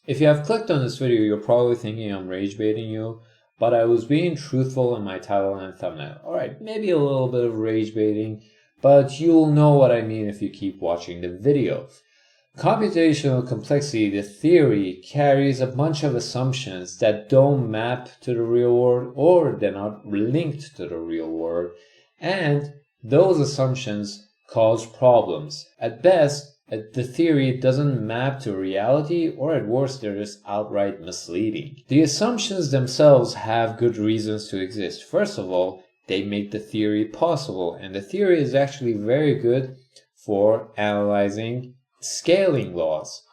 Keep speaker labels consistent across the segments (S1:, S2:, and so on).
S1: If you have clicked on this video, you're probably thinking I'm rage baiting you, but I was being truthful in my title and thumbnail. Alright, maybe a little bit of rage baiting, but you'll know what I mean if you keep watching the video. Computational complexity, the theory, carries a bunch of assumptions that don't map to the real world or they're not linked to the real world, and those assumptions cause problems. At best, the theory doesn't map to reality, or at worst, they're just outright misleading. The assumptions themselves have good reasons to exist. First of all, they make the theory possible, and the theory is actually very good for analyzing scaling laws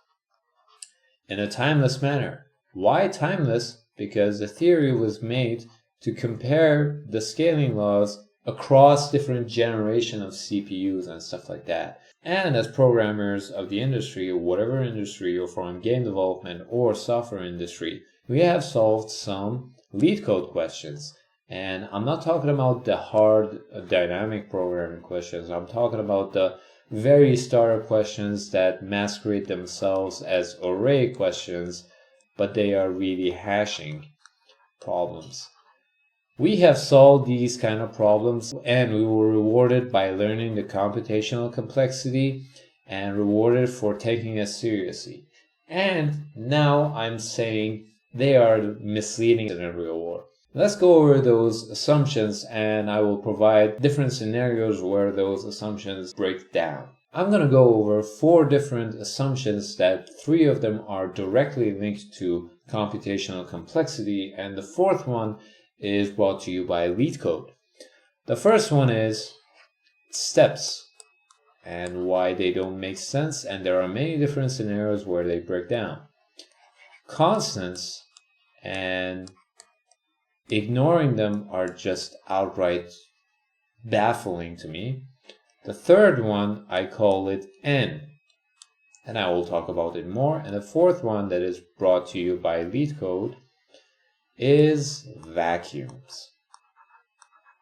S1: in a timeless manner. Why timeless? Because the theory was made to compare the scaling laws across different generations of CPUs and stuff like that. And as programmers of the industry, whatever industry you're from, game development or software industry, we have solved some lead code questions. And I'm not talking about the hard dynamic programming questions. I'm talking about the very starter questions that masquerade themselves as array questions, but they are really hashing problems. We have solved these kind of problems, and we were rewarded by learning the computational complexity and rewarded for taking us seriously. And now I'm saying they are misleading in the real world. Let's go over those assumptions, and I will provide different scenarios where those assumptions break down. I'm going to go over 4 different assumptions that 3 of them are directly linked to computational complexity, and the 4th one is brought to you by LeetCode. The first one is steps and why they don't make sense, and there are many different scenarios where they break down. Constants and ignoring them are just outright baffling to me. The third one, I call it N, and I will talk about it more. And the 4th one that is brought to you by LeetCode is vacuums.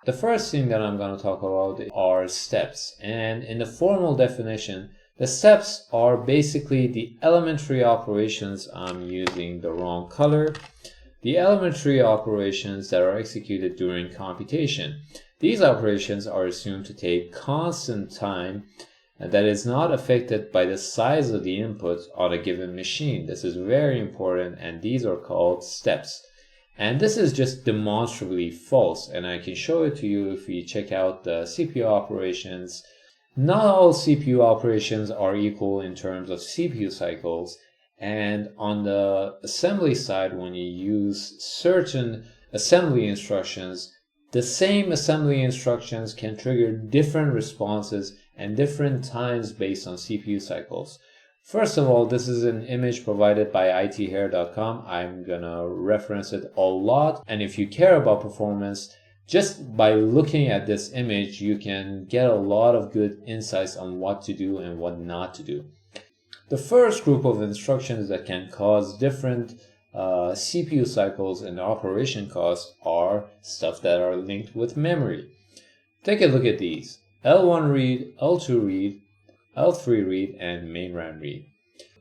S1: The first thing that I'm going to talk about are steps, and in the formal definition, the steps are basically the elementary operations. I'm using the wrong color. The elementary operations that are executed during computation. These operations are assumed to take constant time and that is not affected by the size of the input on a given machine. This is very important, and these are called steps. And this is just demonstrably false, and I can show it to you if we check out the CPU operations. Not all CPU operations are equal in terms of CPU cycles, and on the assembly side, when you use certain assembly instructions, the same assembly instructions can trigger different responses and different times based on CPU cycles. First of all, this is an image provided by ithair.com. I'm gonna reference it a lot, and if you care about performance, just by looking at this image, you can get a lot of good insights on what to do and what not to do. The first group of instructions that can cause different CPU cycles and operation costs are stuff that are linked with memory. Take a look at these: L1 read, L2 read, L3 read, and mainRAM read.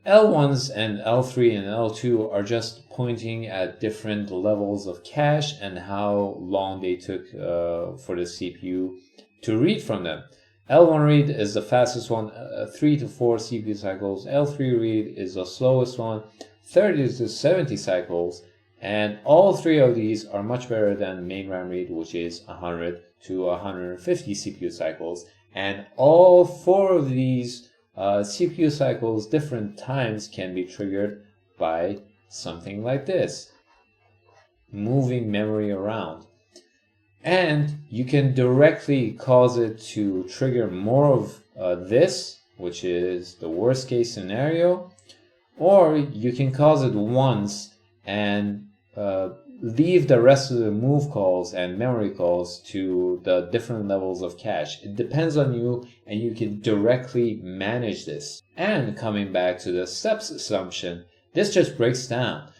S1: L1s and L3 and L2 are just pointing at different levels of cache and how long they took for the CPU to read from them. L1 read is the fastest one, 3 to 4 CPU cycles. L3 read is the slowest one, 30 to 70 cycles. And all 3 of these are much better than mainRAM read, which is 100 to 150 CPU cycles. And all 4 of these CPU cycles, different times, can be triggered by something like this: moving memory around. And you can directly cause it to trigger more of this, which is the worst case scenario, or you can cause it once and leave the rest of the move calls and memory calls to the different levels of cache. It depends on you, and you can directly manage this. And coming back to the steps assumption, this just breaks down.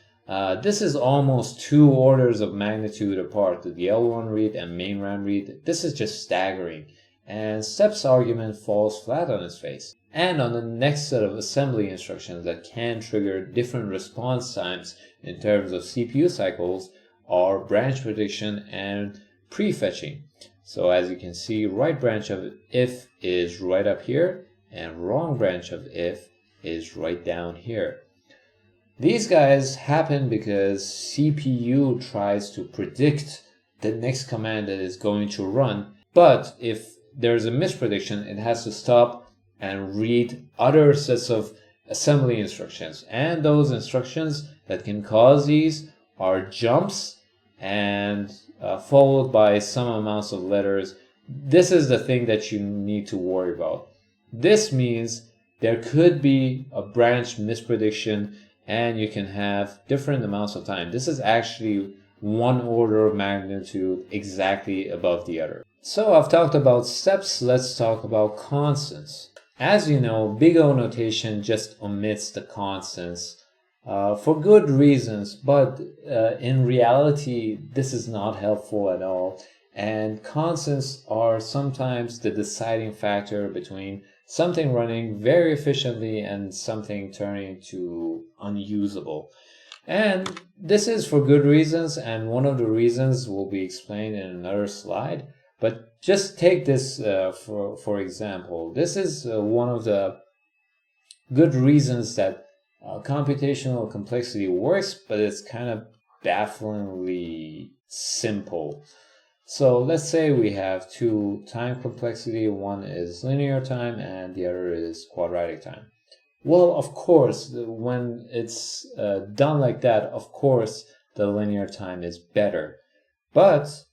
S1: This is almost 2 orders of magnitude apart, the L1 read and mainRAM read. This is just staggering, and steps argument falls flat on its face. And on the next set of assembly instructions that can trigger different response times in terms of CPU cycles are branch prediction and prefetching. So as you can see, right branch of if is right up here, and wrong branch of if is right down here. These guys happen because CPU tries to predict the next command that is going to run, but if there's a misprediction, it has to stop and read other sets of assembly instructions. And those instructions that can cause these are jumps and followed by some amounts of letters. This is the thing that you need to worry about. This means there could be a branch misprediction and you can have different amounts of time. This is actually one order of magnitude exactly above the other. So I've talked about steps, let's talk about constants. As you know, big O notation just omits the constants for good reasons, but in reality, this is not helpful at all. And constants are sometimes the deciding factor between something running very efficiently and something turning to unusable. And this is for good reasons, and one of the reasons will be explained in another slide. But just take this for example. This is one of the good reasons that computational complexity works, but it's kind of bafflingly simple. So let's say we have two time complexity. One is linear time and the other is quadratic time. Well, of course, when it's done like that, of course, the linear time is better. But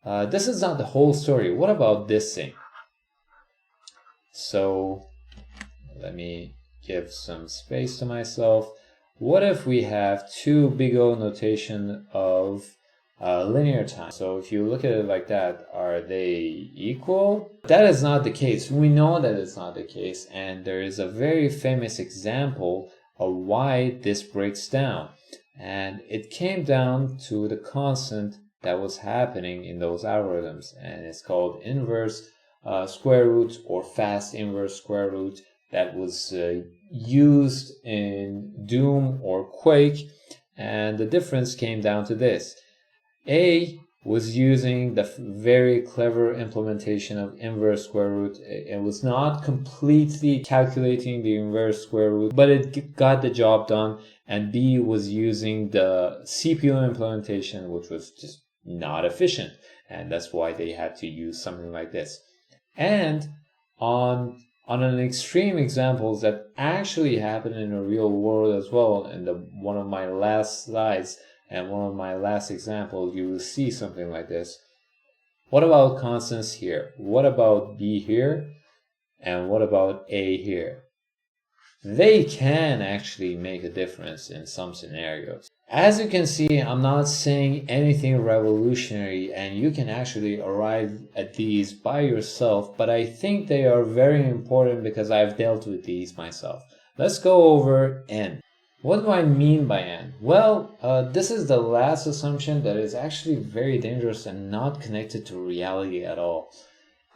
S1: this is not the whole story. What about this thing? So let me give some space to myself. What if we have two big O notation of linear time? So if you look at it like that, are they equal? That is not the case. We know that it's not the case, and there is a very famous example of why this breaks down. And it came down to the constant that was happening in those algorithms, and it's called inverse square root or fast inverse square root that was used in Doom or Quake. And the difference came down to this. A was using the very clever implementation of inverse square root. It was not completely calculating the inverse square root, but it got the job done. And B was using the CPU implementation, which was just not efficient. And that's why they had to use something like this. And on an extreme examples that actually happened in the real world as well, in one of my last slides and one of my last examples, you will see something like this. What about constants here? What about B here? And what about A here? They can actually make a difference in some scenarios. As you can see, I'm not saying anything revolutionary, and you can actually arrive at these by yourself, but I think they are very important because I've dealt with these myself. Let's go over N. What do I mean by N? Well, this is the last assumption that is actually very dangerous and not connected to reality at all.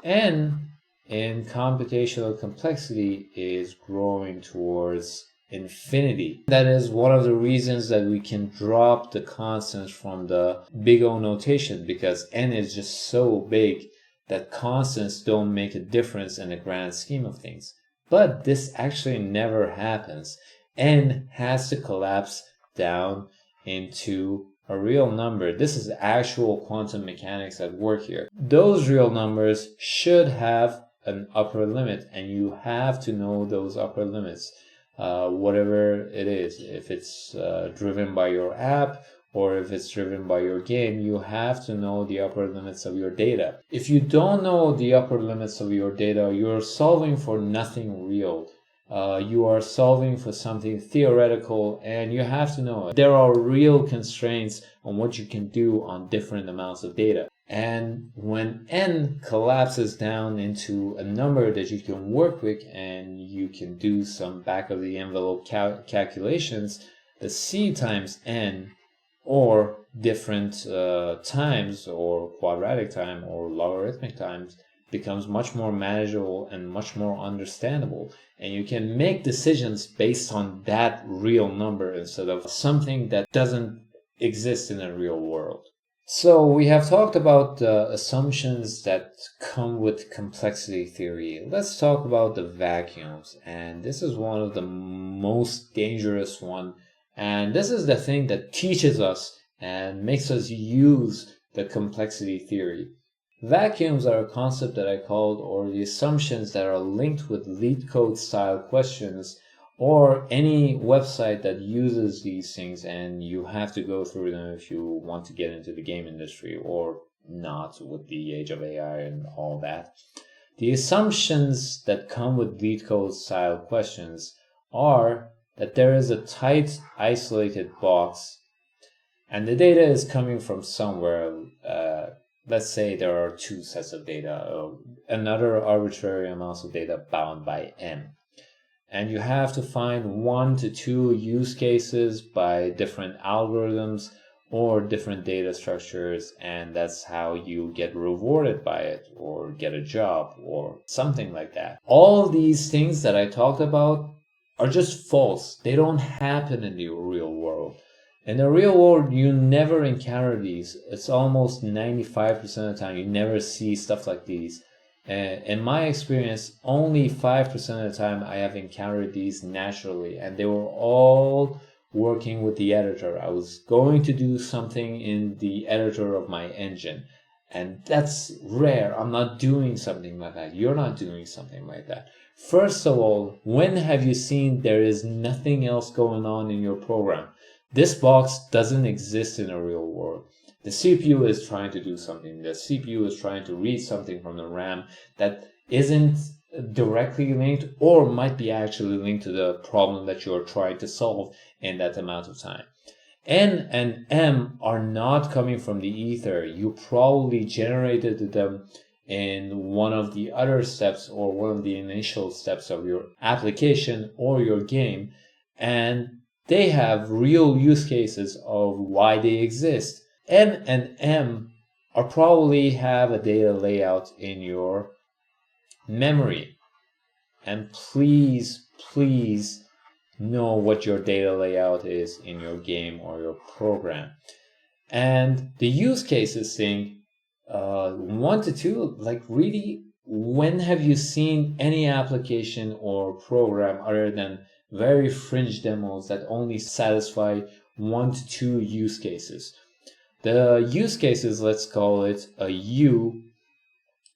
S1: N in computational complexity is growing towards infinity. That is one of the reasons that we can drop the constants from the big O notation, because N is just so big that constants don't make a difference in the grand scheme of things. But this actually never happens. N has to collapse down into a real number. This is actual quantum mechanics at work here. Those real numbers should have an upper limit, and you have to know those upper limits. Whatever it is, if it's driven by your app or if it's driven by your game, you have to know the upper limits of your data. If you don't know the upper limits of your data, you're solving for nothing real. You are solving for something theoretical, and you have to know it. There are real constraints on what you can do on different amounts of data. And when N collapses down into a number that you can work with and you can do some back of the envelope calculations, the C times N, or different times or quadratic time or logarithmic times, becomes much more manageable and much more understandable. And you can make decisions based on that real number instead of something that doesn't exist in the real world. So we have talked about the assumptions that come with complexity theory. Let's talk about the vacuums. And this is one of the most dangerous one. And this is the thing that teaches us and makes us use the complexity theory. Vacuums are a concept that I called, or the assumptions that are linked with lead code style questions, or any website that uses these things, and you have to go through them if you want to get into the game industry or not with the age of AI and all that. The assumptions that come with lead code style questions are that there is a tight, isolated box, and the data is coming from somewhere. Let's say there are two sets of data, another arbitrary amounts of data bound by M. And you have to find 1 to 2 use cases by different algorithms or different data structures, and that's how you get rewarded by it or get a job or something like that. All these things that I talked about are just false. They don't happen in the real world. In the real world, you never encounter these. It's almost 95% of the time you never see stuff like these. In my experience, only 5% of the time I have encountered these naturally, and they were all working with the editor. I was going to do something in the editor of my engine, and that's rare. I'm not doing something like that. You're not doing something like that. First of all, when have you seen there is nothing else going on in your program? This box doesn't exist in the real world. The CPU is trying to do something. The CPU is trying to read something from the RAM that isn't directly linked or might be actually linked to the problem that you're trying to solve in that amount of time. N and M are not coming from the ether. You probably generated them in one of the other steps or one of the initial steps of your application or your game, and they have real use cases of why they exist. N and M are probably have a data layout in your memory. And please know what your data layout is in your game or your program. And the use cases thing, 1 to 2, like really, when have you seen any application or program other than very fringe demos that only satisfy 1 to 2 use cases? The use cases, let's call it a U,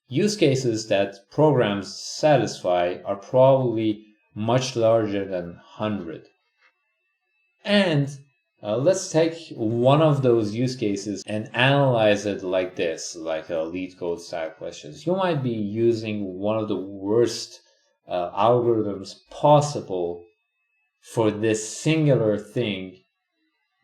S1: use cases that programs satisfy are probably much larger than 100. And let's take one of those use cases and analyze it like this, like a lead code style questions. You might be using one of the worst algorithms possible for this singular thing,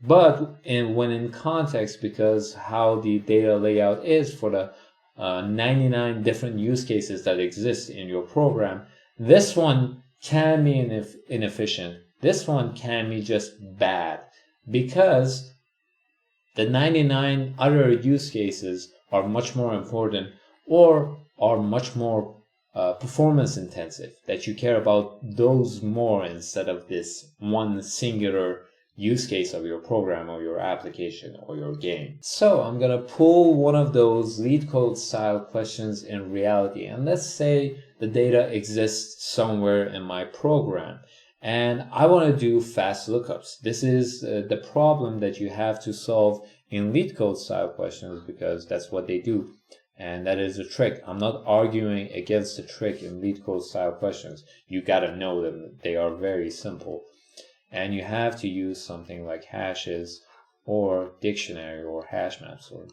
S1: but when in context, because how the data layout is for the 99 different use cases that exist in your program, this one can be inefficient. This one can be just bad because the 99 other use cases are much more important or are much more performance intensive, that you care about those more instead of this one singular use case of your program or your application or your game. So I'm gonna pull one of those lead code style questions in reality, and let's say the data exists somewhere in my program and I want to do fast lookups. This is the problem that you have to solve in lead code style questions because that's what they do. And that is a trick. I'm not arguing against the trick in lead code style questions. You gotta know them. They are very simple. And you have to use something like hashes or dictionary or hash maps or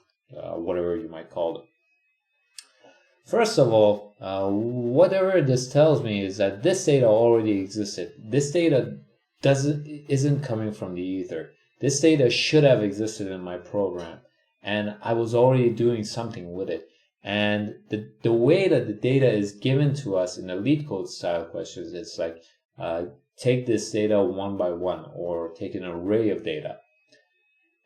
S1: whatever you might call them. First of all, whatever this tells me is that this data already existed. This data isn't coming from the ether. This data should have existed in my program, and I was already doing something with it. And the way that the data is given to us in the lead code style questions is like, take this data one by one, or take an array of data.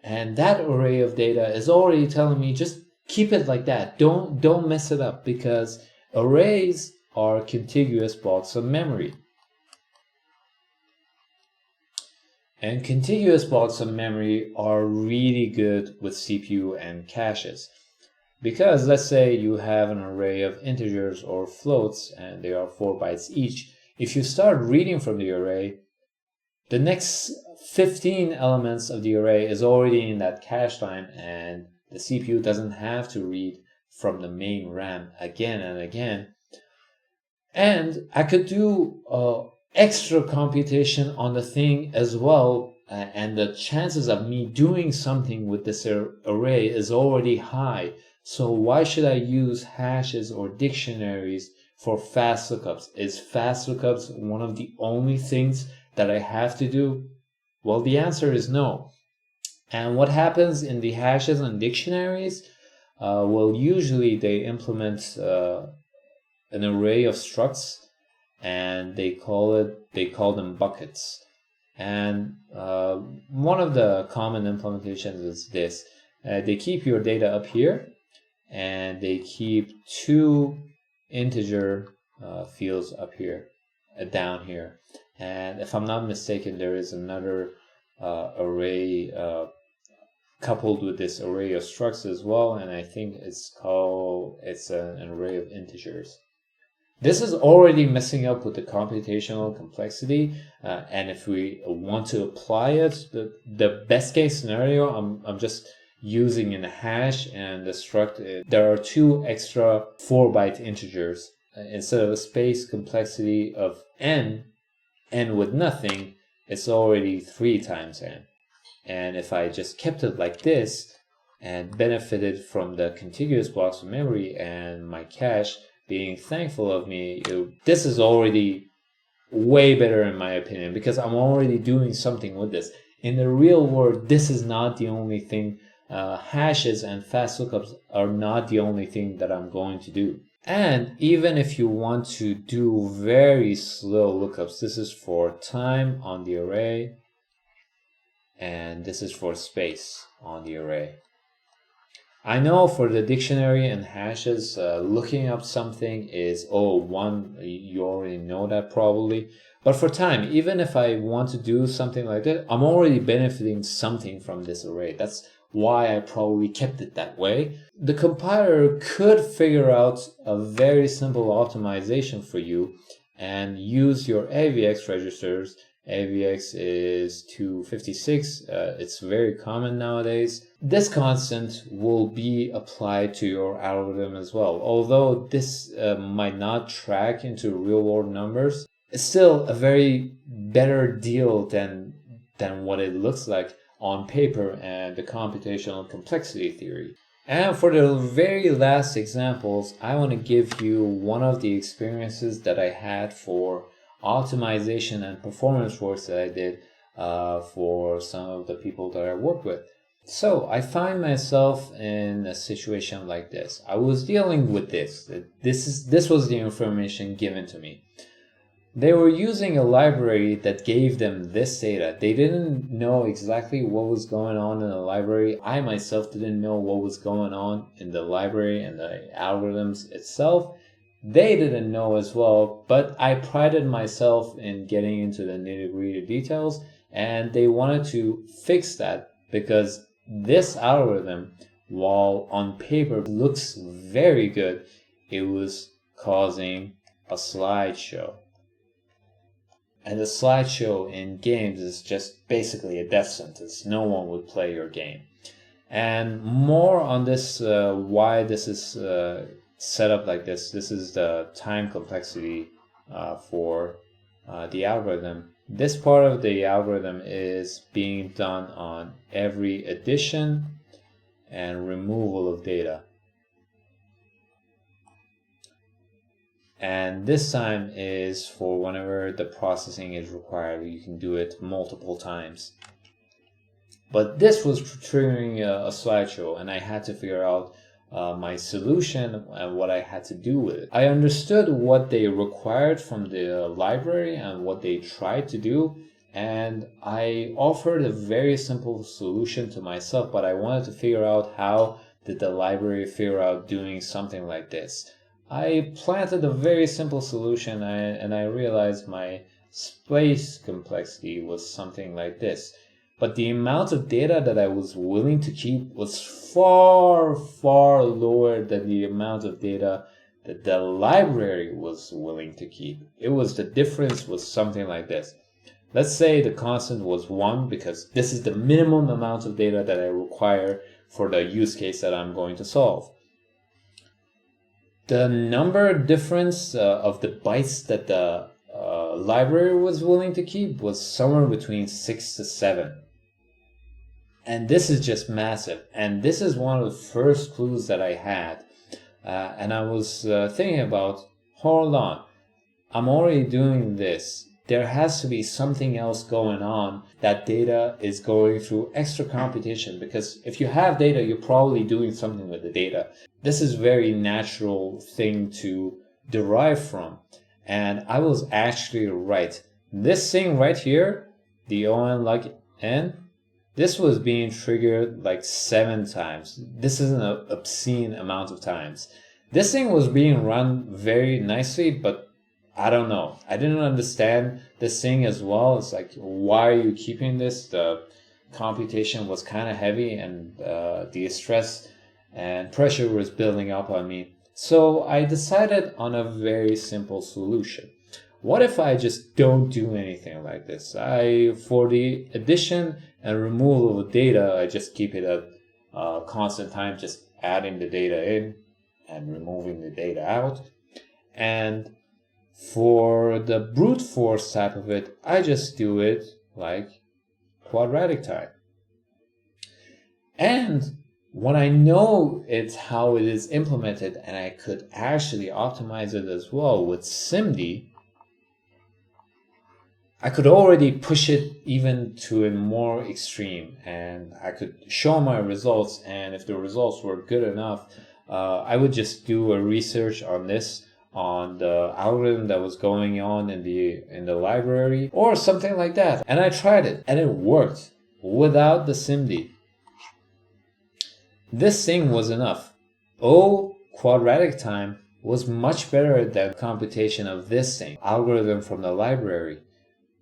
S1: And that array of data is already telling me just keep it like that. Don't mess it up, because Arrays are contiguous blocks of memory. And contiguous blocks of memory are really good with CPU and caches. Because let's say you have an array of integers or floats and they are 4 bytes each. If you start reading from the array, the next 15 elements of the array is already in that cache line, and the CPU doesn't have to read from the main RAM again and again. And I could do extra computation on the thing as well, and the chances of me doing something with this array is already high. So why should I use hashes or dictionaries for fast lookups? Is fast lookups one of the only things that I have to do? Well, the answer is no. And what happens in the hashes and dictionaries? Well, usually they implement an array of structs, and they call them buckets. And one of the common implementations is this: they keep your data up here, and they keep 2 integer fields up here, down here. And if I'm not mistaken, there is another array coupled with this array of structs as well, and I think it's an array of integers. This is already messing up with the computational complexity, and if we want to apply it, the best case scenario, I'm just using a hash and the struct. There are 2 extra 4-byte integers instead of a space complexity of n with nothing. It's already 3 times n. And if I just kept it like this and benefited from the contiguous blocks of memory and my cache being thankful of me, this is already way better in my opinion, because I'm already doing something with this. In the real world, this is not the only thing. Hashes and fast lookups are not the only thing that I'm going to do. And even if you want to do very slow lookups, this is for time on the array, and this is for space on the array. I know for the dictionary and hashes, looking up something is, you already know that probably. But for time, even if I want to do something like that, I'm already benefiting something from this array. That's why I probably kept it that way. The compiler could figure out a very simple optimization for you and use your AVX registers. AVX is 256. It's very common nowadays. This constant will be applied to your algorithm as well. Although this might not track into real world numbers, it's still a very better deal than what it looks like on paper and the computational complexity theory. And for the very last examples, I want to give you one of the experiences that I had for optimization and performance works that I did for some of the people that I work with. So I find myself in a situation like this. I was dealing with this. This was the information given to me. They were using a library that gave them this data. They didn't know exactly what was going on in the library. I myself didn't know what was going on in the library and the algorithms itself. They didn't know as well, but I prided myself in getting into the nitty-gritty details, and they wanted to fix that because this algorithm, while on paper looks very good, it was causing a slideshow. And the slideshow in games is just basically a death sentence. No one would play your game. And more on this, why this is set up like this. This is the time complexity for the algorithm. This part of the algorithm is being done on every addition and removal of data. And this time is for whenever the processing is required. You can do it multiple times. But this was triggering a slideshow, and I had to figure out my solution and what I had to do with it. I understood what they required from the library and what they tried to do, and I offered a very simple solution to myself, but I wanted to figure out how did the library figure out doing something like this. I planted a very simple solution and I realized my space complexity was something like this. But the amount of data that I was willing to keep was far, far lower than the amount of data that the library was willing to keep. The difference was something like this. Let's say the constant was 1 because this is the minimum amount of data that I require for the use case that I'm going to solve. The number difference of the bytes that the library was willing to keep was somewhere between 6 to 7. And this is just massive. And this is one of the first clues that I had. And I was thinking about, hold on, I'm already doing this. There has to be something else going on. That data is going through extra computation, because if you have data, you're probably doing something with the data. This is a very natural thing to derive from. And I was actually right. This thing right here, the ON like N, this was being triggered like 7 times. This is an obscene amount of times. This thing was being run very nicely, but I don't know. I didn't understand this thing as well. It's like, why are you keeping this? The computation was kind of heavy, and the stress and pressure was building up on me. So I decided on a very simple solution. What if I just don't do anything like this? For the addition and removal of data, I just keep it at constant time, just adding the data in and removing the data out. And for the brute force type of it, I just do it like quadratic time. And when I know it's how it is implemented, and I could actually optimize it as well with SIMD, I could already push it even to a more extreme, and I could show my results. And if the results were good enough, I would just do a research on this, on the algorithm that was going on in the library or something like that. And I tried it, and it worked without the SIMD. This thing was enough. O quadratic time was much better than computation of this thing, algorithm from the library.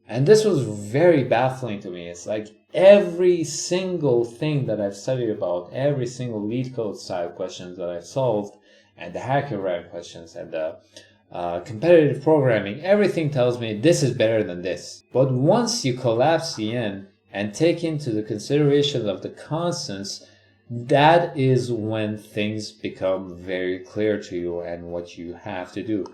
S1: And this was very baffling to me. It's like every single thing that I've studied about, every single lead code style questions that I've solved, and the HackerRank questions, and the competitive programming, everything tells me this is better than this. But once you collapse the n and take into the consideration of the constants, that is when things become very clear to you and what you have to do.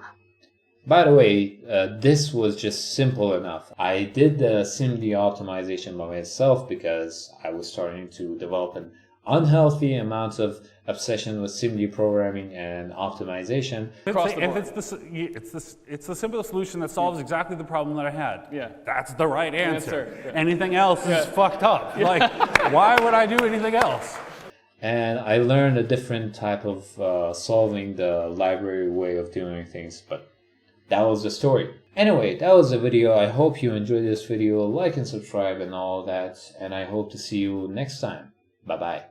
S1: By the way, this was just simple enough. I did the SIMD optimization by myself because I was starting to develop an unhealthy amount of obsession with SIMD programming and optimization.
S2: It's the simple solution that solves exactly the problem that I had. Yeah, that's the right answer. Yeah. Anything else is fucked up. Yeah. Like, why would I do anything else?
S1: And I learned a different type of solving the library way of doing things, but that was the story. Anyway, that was the video. I hope you enjoyed this video. Like and subscribe and all that, and I hope to see you next time. Bye bye.